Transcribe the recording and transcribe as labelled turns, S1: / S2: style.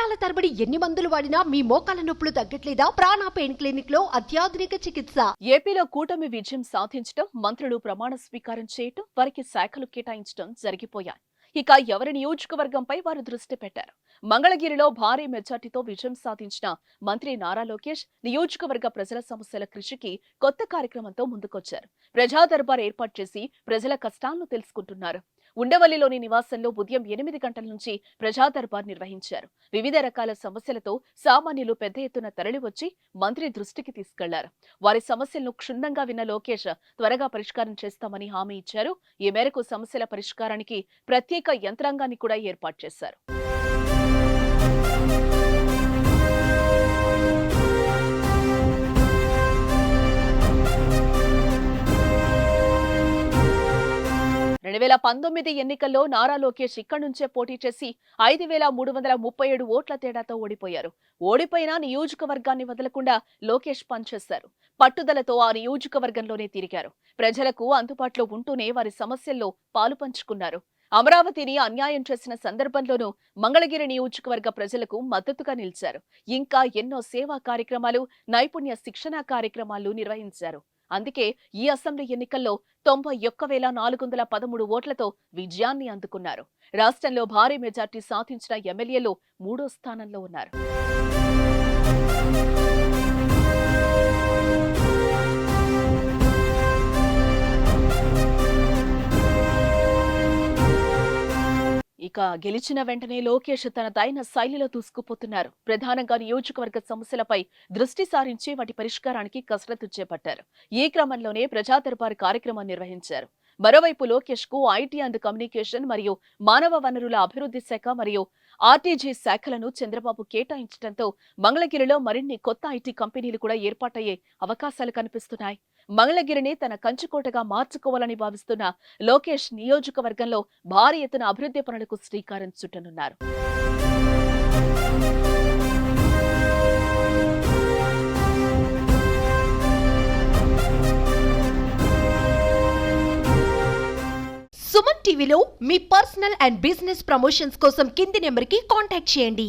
S1: సంవత్సరాల తరబడి ఎన్ని మందులు వాడినా మీ మోకాల నొప్పులు తగ్గట్లేదా? ప్రాణ పెయిన్ క్లినిక్ లో అత్యాధునిక చికిత్స.
S2: ఏపీలో కూటమి విజయం సాధించడం, మంత్రులు ప్రమాణ స్వీకారం చేయటం, వారికి శాఖలు కేటాయించడం జరిగిపోయాయి. ఇక ఎవరి నియోజకవర్గంపై వారు దృష్టి పెట్టారు. మంగళగిరిలో భారీ మెజార్టీతో విజయం సాధించిన మంత్రి నారా లోకేష్ నియోజకవర్గ ప్రజల సమస్యల కృషికి కొత్త కార్యక్రమంతో ముందుకొచ్చారు. ప్రజా దర్బార్ ఏర్పాటు చేసి ప్రజల కష్టాలను తెలుసుకుంటున్నారు. ఉండవల్లిలోని నివాసంలో ఉదయం 8 గంటల నుంచి ప్రజా దర్బార్ నిర్వహించారు. వివిధ రకాల సమస్యలతో సామాన్యులు పెద్ద ఎత్తున తరలివచ్చి మంత్రి దృష్టికి తీసుకెళ్లారు. వారి సమస్యలను క్షుణ్ణంగా విన్న లోకేష్ త్వరగా పరిష్కారం చేస్తామని హామీ ఇచ్చారు. ఈ మేరకు సమస్యల పరిష్కారానికి ప్రత్యేక యంత్రాంగాన్ని కూడా ఏర్పాటు చేశారు. ఎన్నికల్లో నారా లోకేష్ ఇక్కడి నుంచే పోటీ చేసి 5,337 ఓట్ల తేడాతో ఓడిపోయారు. ఓడిపోయినా నియోజకవర్గాన్ని వదలకుండా లోకేష్ పనిచేశారు. పట్టుదలతో ఆ నియోజకవర్గంలోనే తిరిగారు. ప్రజలకు అందుబాటులో ఉంటూనే వారి సమస్యల్లో పాలు పంచుకున్నారు. అమరావతిని అన్యాయం చేసిన సందర్భంలోనూ మంగళగిరి నియోజకవర్గ ప్రజలకు మద్దతుగా నిలిచారు. ఇంకా ఎన్నో సేవా కార్యక్రమాలు, నైపుణ్య శిక్షణ కార్యక్రమాలు నిర్వహించారు. అందుకే ఈ అసెంబ్లీ ఎన్నికల్లో 91,413 ఓట్లతో విజయాన్ని అందుకున్నారు. రాష్ట్రంలో భారీ మెజార్టీ సాధించిన ఎమ్మెల్యేలు 3వ స్థానంలో ఉన్నారు. ఇక గెలిచిన వెంటనే లోకేష్ తనదైన శైలిలో దూసుకుపోతున్నారు. ప్రధానంగా నియోజకవర్గ సమస్యలపై దృష్టి సారించి వాటి పరిష్కారానికి కసరత్తు చేపట్టారు. ఈ క్రమంలోనే ప్రజా దర్బార్ కార్యక్రమం నిర్వహించారు. మరోవైపు లోకేష్ కు ఐటీ అండ్ కమ్యూనికేషన్ మరియు మానవ వనరుల అభివృద్ధి శాఖ మరియు ఆర్టీజీ శాఖలను చంద్రబాబు కేటాయించడంతో మంగళగిరిలో మరిన్ని కొత్త ఐటీ కంపెనీలు కూడా ఏర్పాటయ్యే అవకాశాలు కనిపిస్తున్నాయి. మంగళగిరిని తన కంచుకోటగా మార్చుకోవాలని భావిస్తున్న లోకేష్ నియోజకవర్గంలో భారీ ఎత్తున అభివృద్ధి పనులకు శ్రీకారం చుట్టనున్నారు.
S1: సుమన్ టీవీలో మీ పర్సనల్ అండ్ బిజినెస్ ప్రమోషన్స్ కోసం కింది నెంబర్కి కాంటాక్ట్ చేయండి.